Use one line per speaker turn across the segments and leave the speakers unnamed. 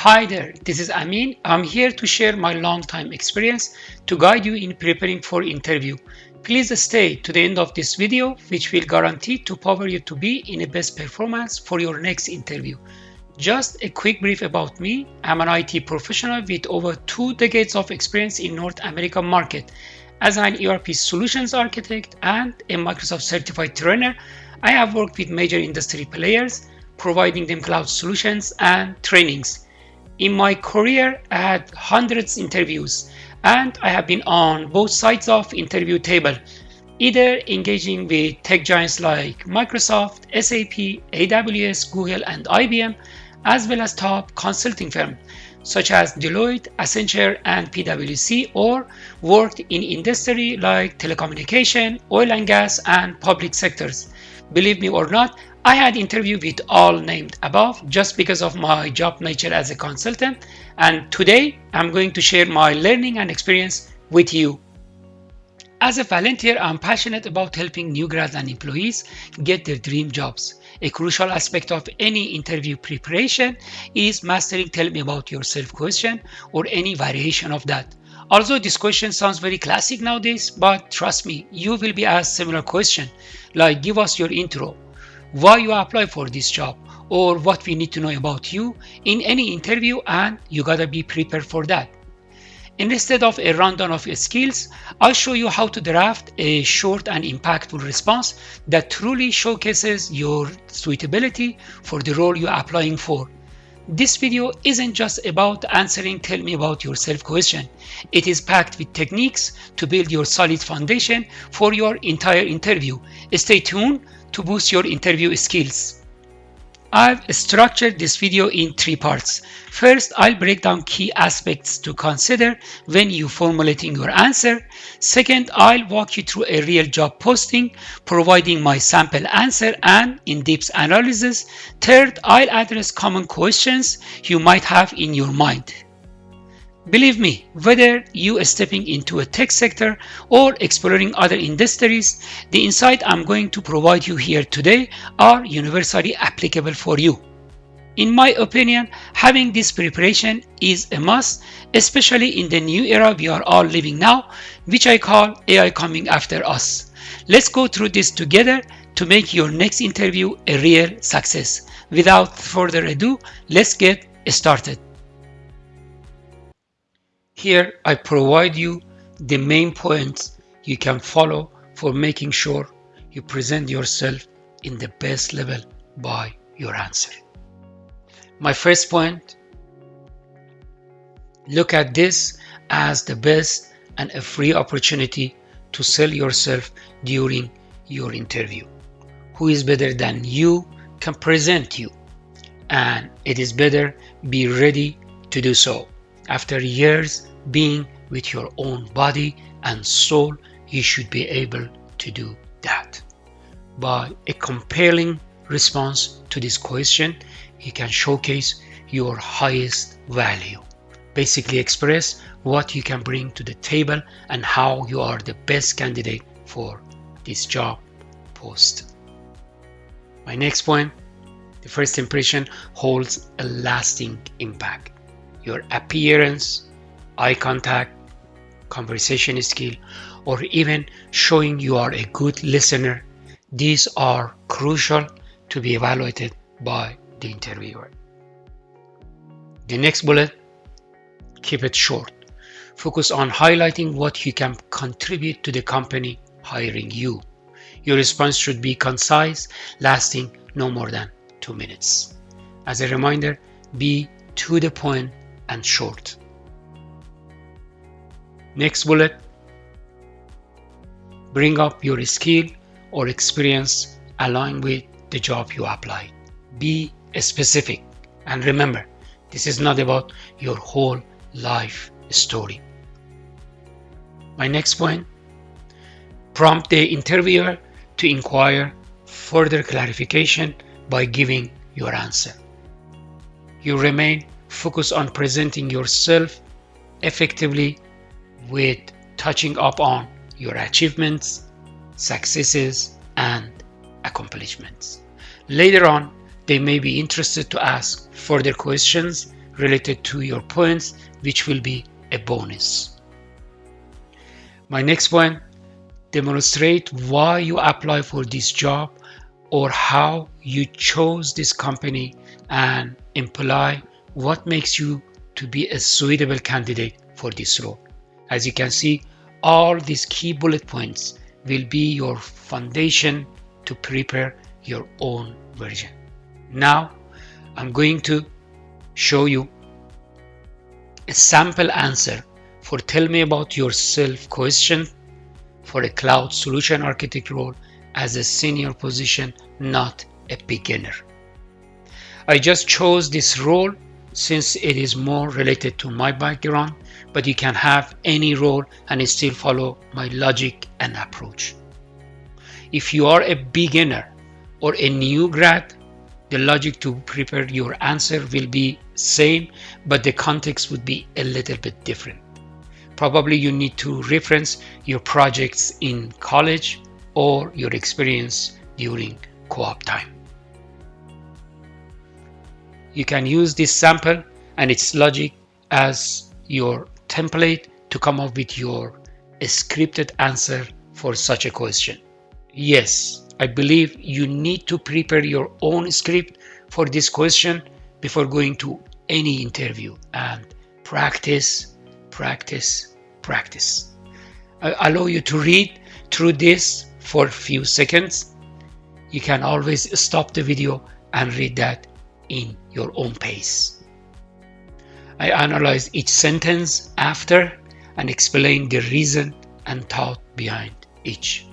Hi there, this is Amin. I'm here to share my long-time experience to guide you in preparing for interview. Please stay to the end of this video, which will guarantee to power you to be in a best performance for your next interview. Just a quick brief about me. I'm an IT professional with over 2 decades of experience in North American market. As an ERP solutions architect and a Microsoft certified trainer, I have worked with major industry players, providing them cloud solutions and trainings. In my career, I had hundreds of interviews, and I have been on both sides of interview table, either engaging with tech giants like Microsoft, SAP, AWS, Google, and IBM, as well as top consulting firms such as Deloitte, Accenture, and PwC, or worked in industry like telecommunication, oil and gas, and public sectors. Believe me or not, I had interviewed with all named above just because of my job nature as a consultant, and today I'm going to share my learning and experience with you. As a volunteer, I'm passionate about helping new grads and employees get their dream jobs. A crucial aspect of any interview preparation is mastering tell me about yourself question or any variation of that. Although this question sounds very classic nowadays, but trust me, you will be asked similar question like give us your intro, why you apply for this job, or what we need to know about you in any interview, and you gotta be prepared for that. Instead of a rundown of your skills, I'll show you how to draft a short and impactful response that truly showcases your suitability for the role you're applying for. This video isn't just about answering tell me about yourself question. It is packed with techniques to build your solid foundation for your entire interview. Stay tuned to boost your interview skills. I've structured this video in 3 parts. First, I'll break down key aspects to consider when you formulating your answer. Second, I'll walk you through a real job posting, providing my sample answer and in-depth analysis. Third, I'll address common questions you might have in your mind. Believe me, whether you are stepping into a tech sector or exploring other industries, the insight I'm going to provide you here today are universally applicable for you. In my opinion, having this preparation is a must, especially in the new era we are all living now, which I call AI coming after us. Let's go through this together to make your next interview a real success. Without further ado, let's get started. Here I provide you the main points you can follow for making sure you present yourself in the best level by your answer. My first point, look at this as the best and a free opportunity to sell yourself during your interview. Who is better than you can present you, and it is better be ready to do so. After years being with your own body and soul, you should be able to do that. By a compelling response to this question, you can showcase your highest value. Basically express what you can bring to the table and how you are the best candidate for this job post. My next point, the first impression holds a lasting impact. Your appearance, eye contact, conversation skill, or even showing you are a good listener, these are crucial to be evaluated by the interviewer. The next bullet, keep it short. Focus on highlighting what you can contribute to the company hiring you. Your response should be concise, lasting no more than 2 minutes. As a reminder, be to the point and short. Next bullet, bring up your skill or experience aligned with the job you apply. Be specific, and remember, this is not about your whole life story. My next point, prompt the interviewer to inquire further clarification by giving your answer. You remain focused on presenting yourself effectively with touching up on your achievements, successes, and accomplishments. Later on, they may be interested to ask further questions related to your points, which will be a bonus. My next point, demonstrate why you apply for this job or how you chose this company, and imply what makes you to be a suitable candidate for this role. As you can see, all these key bullet points will be your foundation to prepare your own version. Now, I'm going to show you a sample answer for tell me about yourself question for a cloud solution architect role as a senior position, not a beginner. I just chose this role since it is more related to my background, but you can have any role and still follow my logic and approach. If you are a beginner or a new grad, the logic to prepare your answer will be same, but the context would be a little bit different. Probably you need to reference your projects in college or your experience during co-op time. You can use this sample and its logic as your template to come up with your scripted answer for such a question. Yes, I believe you need to prepare your own script for this question before going to any interview, and practice, practice, practice. I allow you to read through this for a few seconds. You can always stop the video and read that in your own pace. I analyze each sentence after and explain the reason and thought behind each.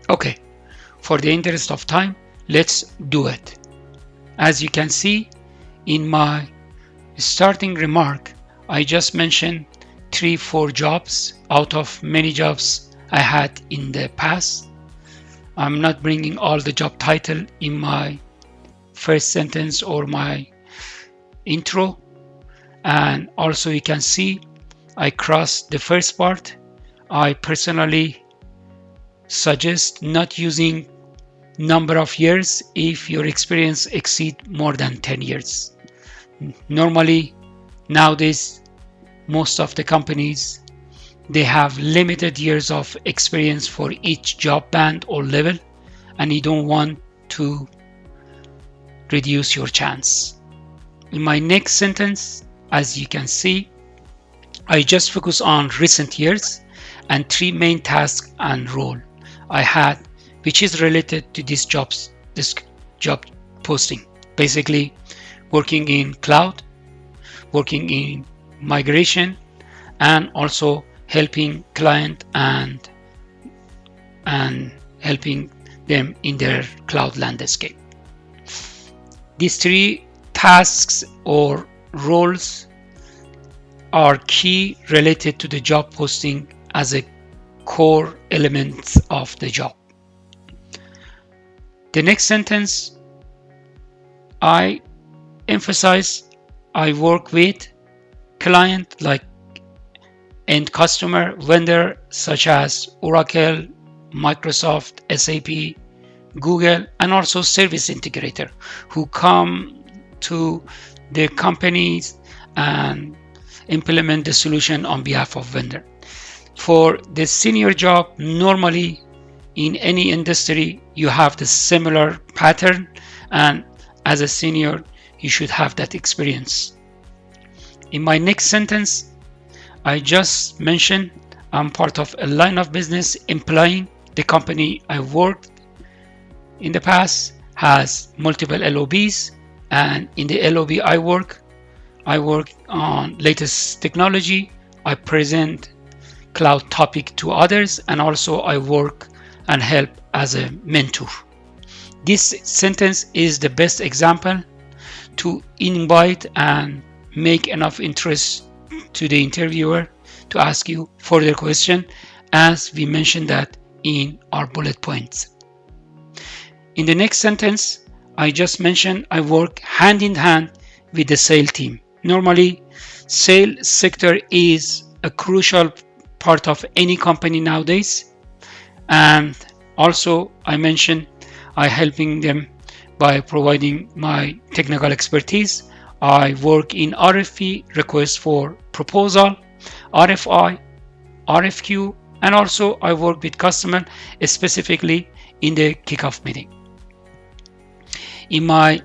Okay, for the interest of time, let's do it. As you can see in my starting remark, I just mentioned 3-4 jobs out of many jobs I had in the past. I'm not bringing all the job title in my first sentence or my intro. And also you can see I crossed the first part. I personally suggest not using number of years if your experience exceed more than 10 years. Normally nowadays most of the companies, they have limited years of experience for each job band or level, and you don't want to reduce your chance. In my next sentence, as you can see, I just focus on recent years and 3 main tasks and role I had, which is related to this job posting. Basically, working in cloud, working in migration, and also helping client and helping them in their cloud landscape. These 3 tasks or roles are key related to the job posting as a core element of the job. The next sentence, I emphasize I work with client like end customer vendor such as Oracle, Microsoft, SAP, Google, and also service integrator who come to the companies and implement the solution on behalf of vendor. For the senior job, normally in any industry you have the similar pattern, and as a senior you should have that experience. In my next sentence, I just mentioned I'm part of a line of business implying the company I worked in the past has multiple LOBs, and in the LOB I work on latest technology. I present cloud topic to others, and also I work and help as a mentor. This sentence is the best example to invite and make enough interest to the interviewer to ask you further question, as we mentioned that in our bullet points. In the next sentence, I just mentioned I work hand in hand with the sales team, Normally, sales sector is a crucial part of any company nowadays. And also, I mentioned I helping them by providing my technical expertise. I work in RFP, request for proposal, RFI, RFQ, and also I work with customer specifically in the kickoff meeting. In my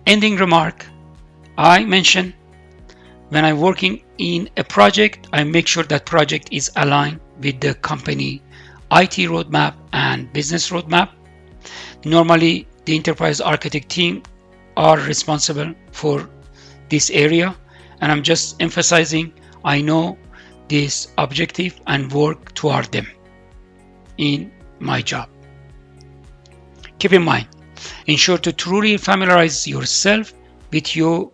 ending remark, I mentioned when I'm working in a project, I make sure that project is aligned with the company IT roadmap and business roadmap. Normally, the enterprise architect team are responsible for this area, and I'm just emphasizing I know this objective and work toward them in my job. Keep in mind, ensure to truly familiarize yourself with your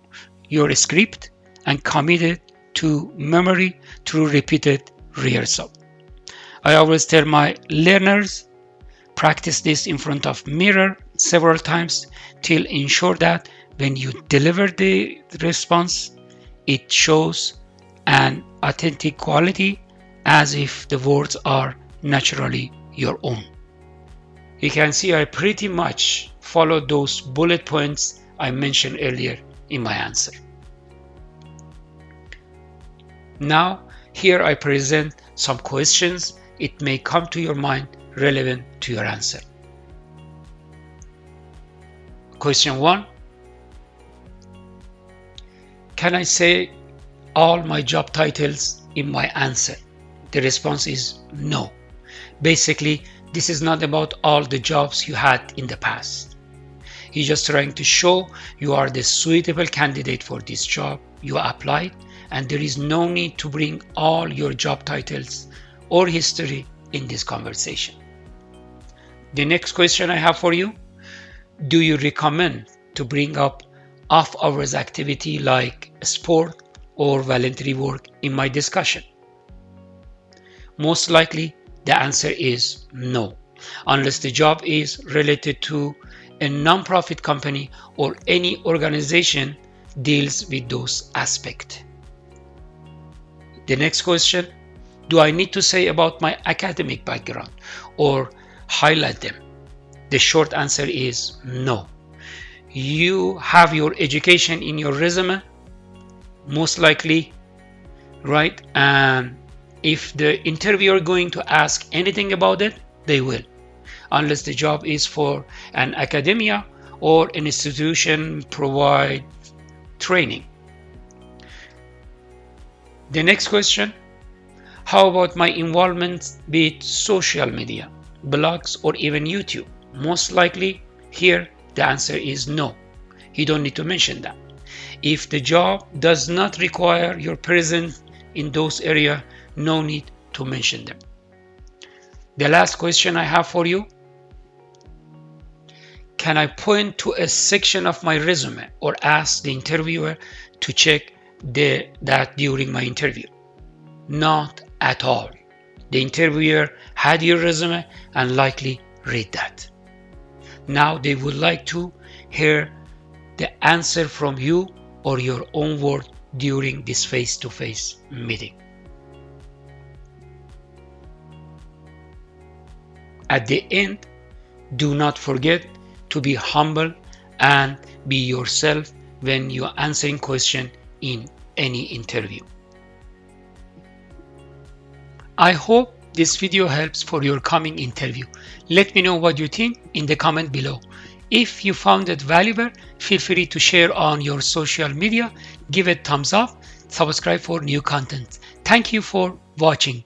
script and commit it to memory through repeated rehearsal. I always tell my learners, practice this in front of mirror several times till ensure that when you deliver the response, it shows an authentic quality as if the words are naturally your own. You can see I pretty much follow those bullet points I mentioned earlier in my answer. Now, here I present some questions. It may come to your mind relevant to your answer. Question 1. Can I say all my job titles in my answer? The response is no. Basically, this is not about all the jobs you had in the past. You're just trying to show you are the suitable candidate for this job you applied, and there is no need to bring all your job titles or history in this conversation. The next question I have for you, do you recommend to bring up off-hours activity like sport or voluntary work in my discussion? Most likely, the answer is no, unless the job is related to a non-profit company or any organization deals with those aspects. The next question, do I need to say about my academic background or highlight them? The short answer is no. You have your education in your resume, most likely, right? And if the interviewer going to ask anything about it, they will, unless the job is for an academia or an institution provide training. The next question, how about my involvement with social media, blogs, or even YouTube? Most likely here the answer is no. You don't need to mention that. If the job does not require your presence in those areas, no need to mention them. The last question I have for you, can I point to a section of my resume or ask the interviewer to check that during my interview? Not at all. The interviewer had your resume and likely read that. Now they would like to hear the answer from you or your own word during this face-to-face meeting. At the end, do not forget to be humble and be yourself when you're answering questions in any interview. I hope this video helps for your coming interview. Let me know what you think in the comment below. If you found it valuable, feel free to share on your social media, give it thumbs up, subscribe for new content. Thank you for watching.